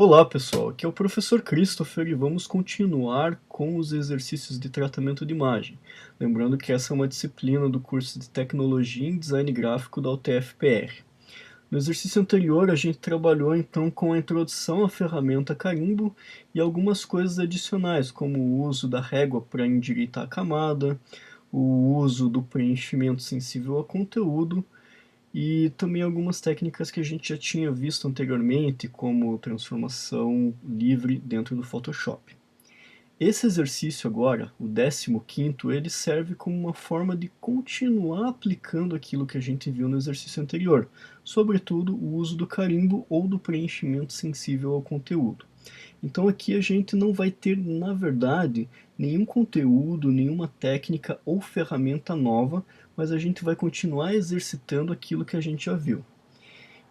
Olá pessoal, aqui é o professor Christopher e vamos continuar com os exercícios de tratamento de imagem. Lembrando que essa é uma disciplina do curso de Tecnologia em Design Gráfico da UTF-PR. No exercício anterior a gente trabalhou então com a introdução à ferramenta Carimbo e algumas coisas adicionais, como o uso da régua para endireitar a camada, o uso do preenchimento sensível a conteúdo, e também algumas técnicas que a gente já tinha visto anteriormente, como transformação livre dentro do Photoshop. Esse exercício agora, o 15º, ele serve como uma forma de continuar aplicando aquilo que a gente viu no exercício anterior, sobretudo o uso do carimbo ou do preenchimento sensível ao conteúdo. Então aqui a gente não vai ter, na verdade, nenhum conteúdo, nenhuma técnica ou ferramenta nova, mas a gente vai continuar exercitando aquilo que a gente já viu.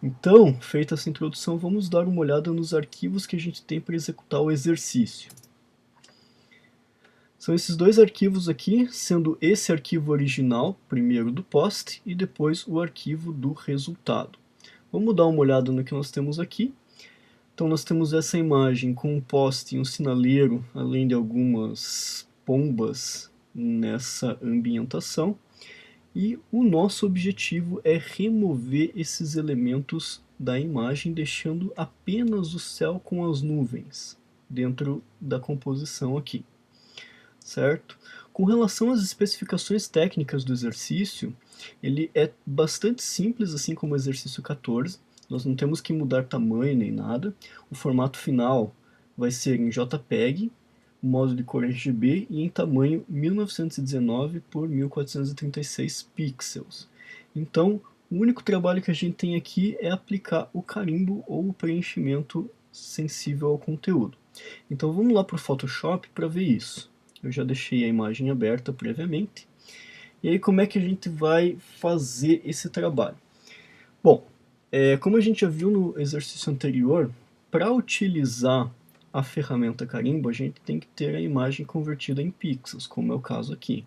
Então, feita essa introdução, vamos dar uma olhada nos arquivos que a gente tem para executar o exercício. São esses dois arquivos aqui, sendo esse arquivo original, primeiro do post, e depois o arquivo do resultado. Vamos dar uma olhada no que nós temos aqui. Então nós temos essa imagem com um poste e um sinaleiro, além de algumas pombas nessa ambientação. E o nosso objetivo é remover esses elementos da imagem, deixando apenas o céu com as nuvens dentro da composição aqui, certo? Com relação às especificações técnicas do exercício, ele é bastante simples, assim como o exercício 14. Nós não temos que mudar tamanho nem nada. O formato final vai ser em JPEG, modo de cor RGB e em tamanho 1919 por 1436 pixels. Então, o único trabalho que a gente tem aqui é aplicar o carimbo ou o preenchimento sensível ao conteúdo. Então vamos lá para o Photoshop para ver isso. Eu já deixei a imagem aberta previamente. E aí como é que a gente vai fazer esse trabalho? Bom, como a gente já viu no exercício anterior, para utilizar a ferramenta Carimbo, a gente tem que ter a imagem convertida em pixels, como é o caso aqui.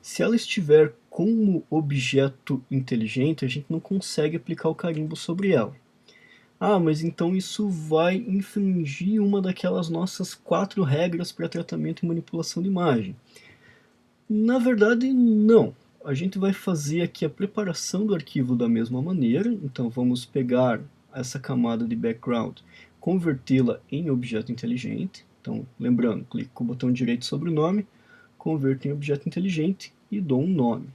Se ela estiver como objeto inteligente, a gente não consegue aplicar o carimbo sobre ela. Ah, mas então isso vai infringir uma daquelas nossas 4 regras para tratamento e manipulação de imagem. Na verdade, não. A gente vai fazer aqui a preparação do arquivo da mesma maneira. Então vamos pegar essa camada de background, convertê-la em objeto inteligente. Então, lembrando, clico com o botão direito sobre o nome, converto em objeto inteligente e dou um nome.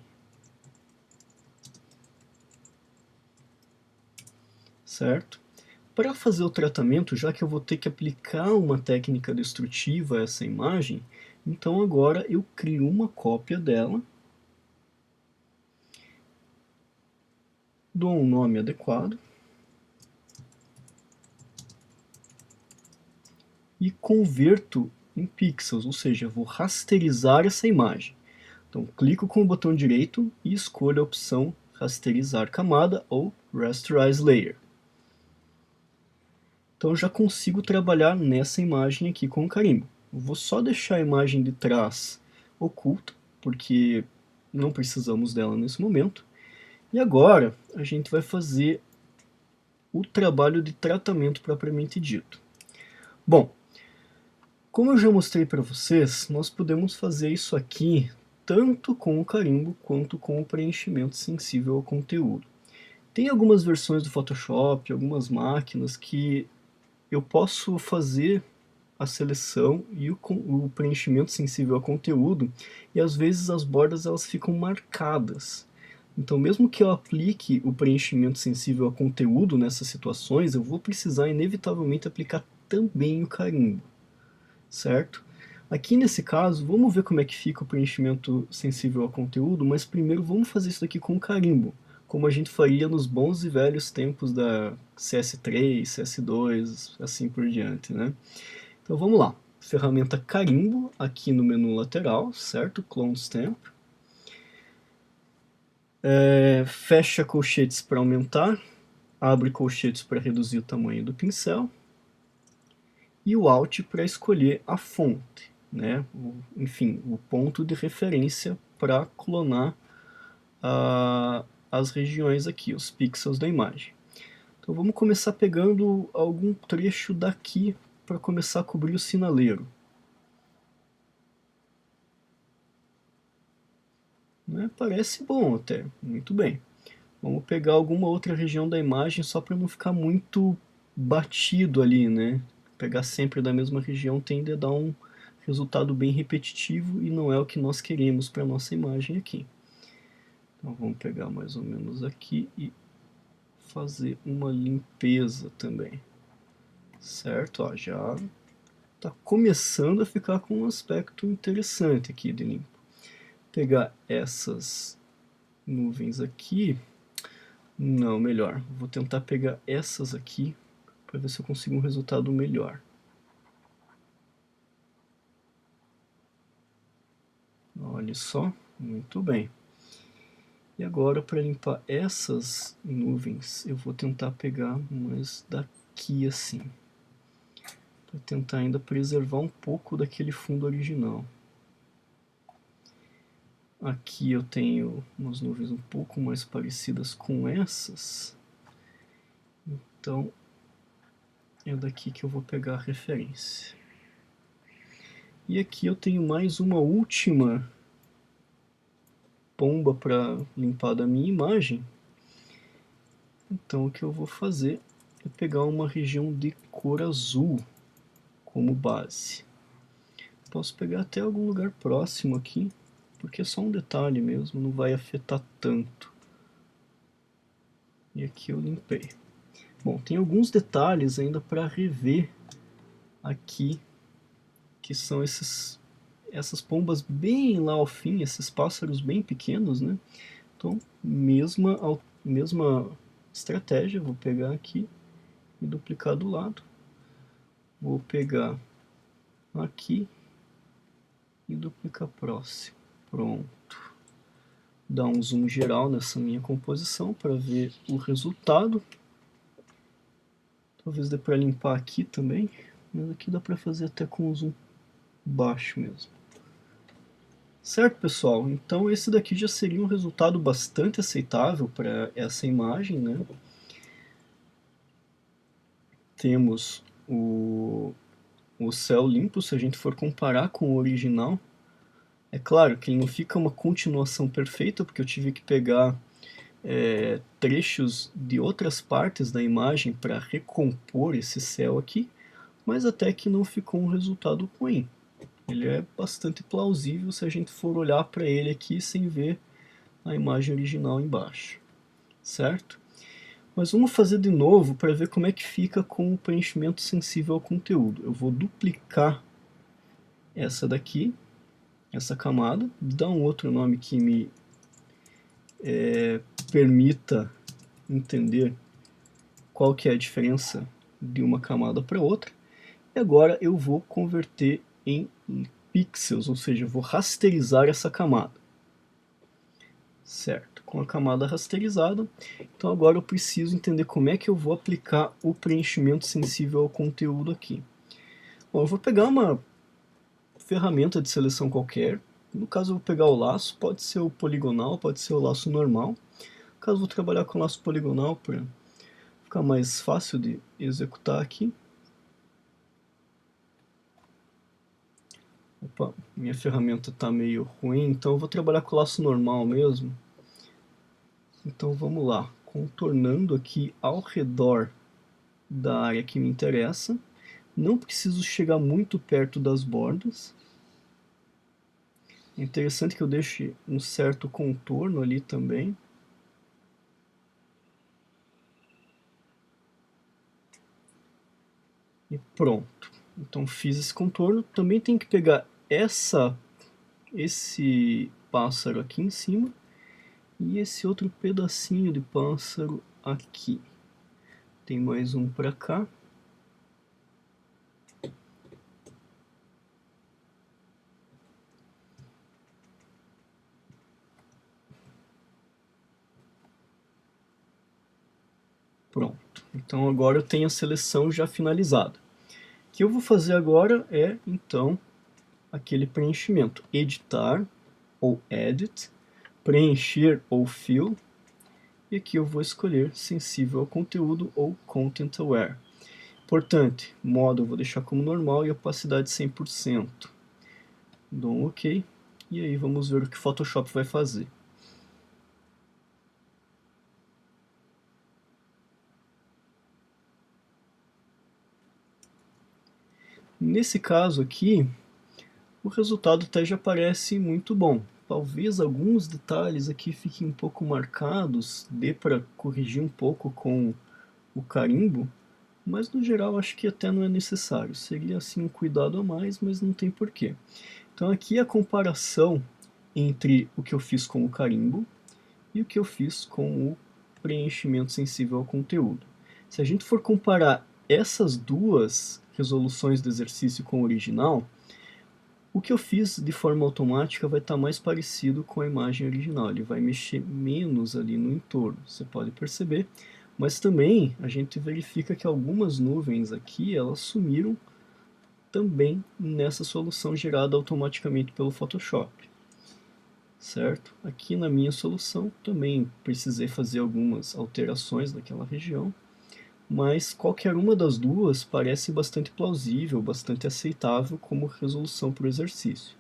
Certo? Para fazer o tratamento, já que eu vou ter que aplicar uma técnica destrutiva a essa imagem, então agora eu crio uma cópia dela, dou um nome adequado e converto em pixels, ou seja, vou rasterizar essa imagem. Então clico com o botão direito e escolho a opção rasterizar camada ou rasterize layer. Então eu já consigo trabalhar nessa imagem aqui com o carimbo. Vou só deixar a imagem de trás oculta, porque não precisamos dela nesse momento. E agora a gente vai fazer o trabalho de tratamento propriamente dito. Bom, como eu já mostrei para vocês, nós podemos fazer isso aqui tanto com o carimbo quanto com o preenchimento sensível ao conteúdo. Tem algumas versões do Photoshop, algumas máquinas que eu posso fazer a seleção e o preenchimento sensível a conteúdo, e às vezes as bordas elas ficam marcadas. Então, mesmo que eu aplique o preenchimento sensível a conteúdo nessas situações, eu vou precisar inevitavelmente aplicar também o carimbo, certo? Aqui nesse caso, vamos ver como é que fica o preenchimento sensível a conteúdo, mas primeiro vamos fazer isso daqui com o carimbo, como a gente faria nos bons e velhos tempos da CS3, CS2, assim por diante, né? Então vamos lá, ferramenta carimbo aqui no menu lateral, certo? Clone Stamp. Fecha colchetes para aumentar, abre colchetes para reduzir o tamanho do pincel, e o Alt para escolher a fonte, né? Enfim, o ponto de referência para clonar as regiões aqui, os pixels da imagem. Então vamos começar pegando algum trecho daqui para começar a cobrir o sinaleiro. Né? Parece bom até, muito bem. Vamos pegar alguma outra região da imagem só para não ficar muito batido ali, né? Pegar sempre da mesma região tende a dar um resultado bem repetitivo e não é o que nós queremos para a nossa imagem aqui. Então vamos pegar mais ou menos aqui e fazer uma limpeza também. Certo? Ó, já está começando a ficar com um aspecto interessante aqui de limpo. Pegar essas nuvens aqui. Não, melhor. Vou tentar pegar essas aqui para ver se eu consigo um resultado melhor. Olha só, muito bem. E agora para limpar essas nuvens, eu vou tentar pegar umas daqui assim. Para tentar ainda preservar um pouco daquele fundo original. Aqui eu tenho umas nuvens um pouco mais parecidas com essas. Então é daqui que eu vou pegar a referência. E aqui eu tenho mais uma última pomba para limpar da minha imagem. Então o que eu vou fazer é pegar uma região de cor azul como base. Posso pegar até algum lugar próximo aqui, porque é só um detalhe mesmo, não vai afetar tanto. E aqui eu limpei. Bom, tem alguns detalhes ainda para rever aqui, que são essas pombas bem lá ao fim, esses pássaros bem pequenos, né? Então, mesma estratégia, vou pegar aqui e duplicar do lado. Vou pegar aqui e duplicar próximo. Pronto. Dar um zoom geral nessa minha composição para ver o resultado. Talvez dê para limpar aqui também, mas aqui dá para fazer até com um zoom baixo mesmo. Certo, pessoal? Então esse daqui já seria um resultado bastante aceitável para essa imagem, né? Temos o céu limpo, se a gente for comparar com o original. É claro que ele não fica uma continuação perfeita, porque eu tive que pegar trechos de outras partes da imagem para recompor esse céu aqui, mas até que não ficou um resultado ruim. Ele é bastante plausível se a gente for olhar para ele aqui sem ver a imagem original embaixo, certo? Mas vamos fazer de novo para ver como é que fica com o preenchimento sensível ao conteúdo. Eu vou duplicar essa daqui, essa camada, dar um outro nome que me permita entender qual que é a diferença de uma camada para outra. E agora eu vou converter em pixels, ou seja, eu vou rasterizar essa camada. Certo, com a camada rasterizada. Então agora eu preciso entender como é que eu vou aplicar o preenchimento sensível ao conteúdo aqui. Bom, eu vou pegar uma ferramenta de seleção qualquer. No caso eu vou pegar o laço, pode ser o poligonal, pode ser o laço normal. No caso eu vou trabalhar com o laço poligonal para ficar mais fácil de executar aqui. Opa, minha ferramenta está meio ruim, então eu vou trabalhar com o laço normal mesmo. Então vamos lá, contornando aqui ao redor da área que me interessa. Não preciso chegar muito perto das bordas. É interessante que eu deixe um certo contorno ali também. E pronto. Então fiz esse contorno. Também tem que pegar esse pássaro aqui em cima e esse outro pedacinho de pássaro aqui. Tem mais um para cá. Pronto. Então agora eu tenho a seleção já finalizada. O que eu vou fazer agora é, então, aquele preenchimento. Editar ou Edit, preencher ou Fill. e aqui eu vou escolher sensível ao conteúdo ou Content Aware. Importante, modo eu vou deixar como normal e opacidade 100%. Dou um OK, e aí vamos ver o que o Photoshop vai fazer. Nesse caso aqui, o resultado até já parece muito bom. Talvez alguns detalhes aqui fiquem um pouco marcados, dê para corrigir um pouco com o carimbo, mas no geral acho que até não é necessário. Seria assim um cuidado a mais, mas não tem porquê. Então aqui a comparação entre o que eu fiz com o carimbo e o que eu fiz com o preenchimento sensível ao conteúdo. Se a gente for comparar essas duas resoluções do exercício com o original, o que eu fiz de forma automática vai estar mais parecido com a imagem original, ele vai mexer menos ali no entorno, você pode perceber, mas também a gente verifica que algumas nuvens aqui, elas sumiram também nessa solução gerada automaticamente pelo Photoshop. Certo? Aqui na minha solução também precisei fazer algumas alterações naquela região, mas qualquer uma das duas parece bastante plausível, bastante aceitável como resolução para o exercício.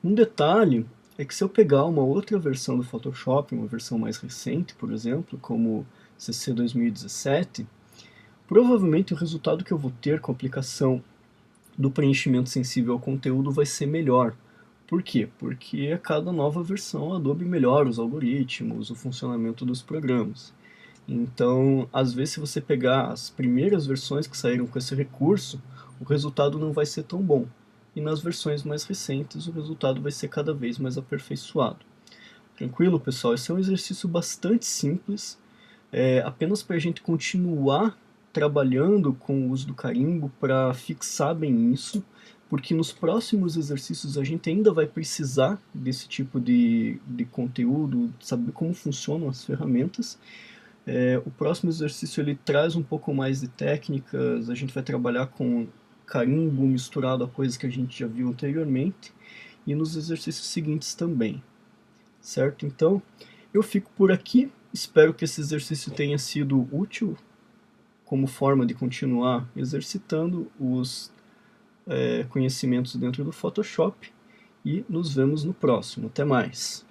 Um detalhe é que se eu pegar uma outra versão do Photoshop, uma versão mais recente, por exemplo, como CC 2017, provavelmente o resultado que eu vou ter com a aplicação do preenchimento sensível ao conteúdo vai ser melhor. Por quê? Porque a cada nova versão a Adobe melhora os algoritmos, o funcionamento dos programas. Então, às vezes, se você pegar as primeiras versões que saíram com esse recurso, o resultado não vai ser tão bom. E nas versões mais recentes, o resultado vai ser cada vez mais aperfeiçoado. Tranquilo, pessoal? Esse é um exercício bastante simples, apenas para a gente continuar trabalhando com o uso do carimbo para fixar bem isso, porque nos próximos exercícios a gente ainda vai precisar desse tipo de conteúdo, saber como funcionam as ferramentas. O próximo exercício ele traz um pouco mais de técnicas, a gente vai trabalhar com carimbo misturado a coisas que a gente já viu anteriormente, e nos exercícios seguintes também, certo? Então, eu fico por aqui, espero que esse exercício tenha sido útil como forma de continuar exercitando os conhecimentos dentro do Photoshop, e nos vemos no próximo. Até mais!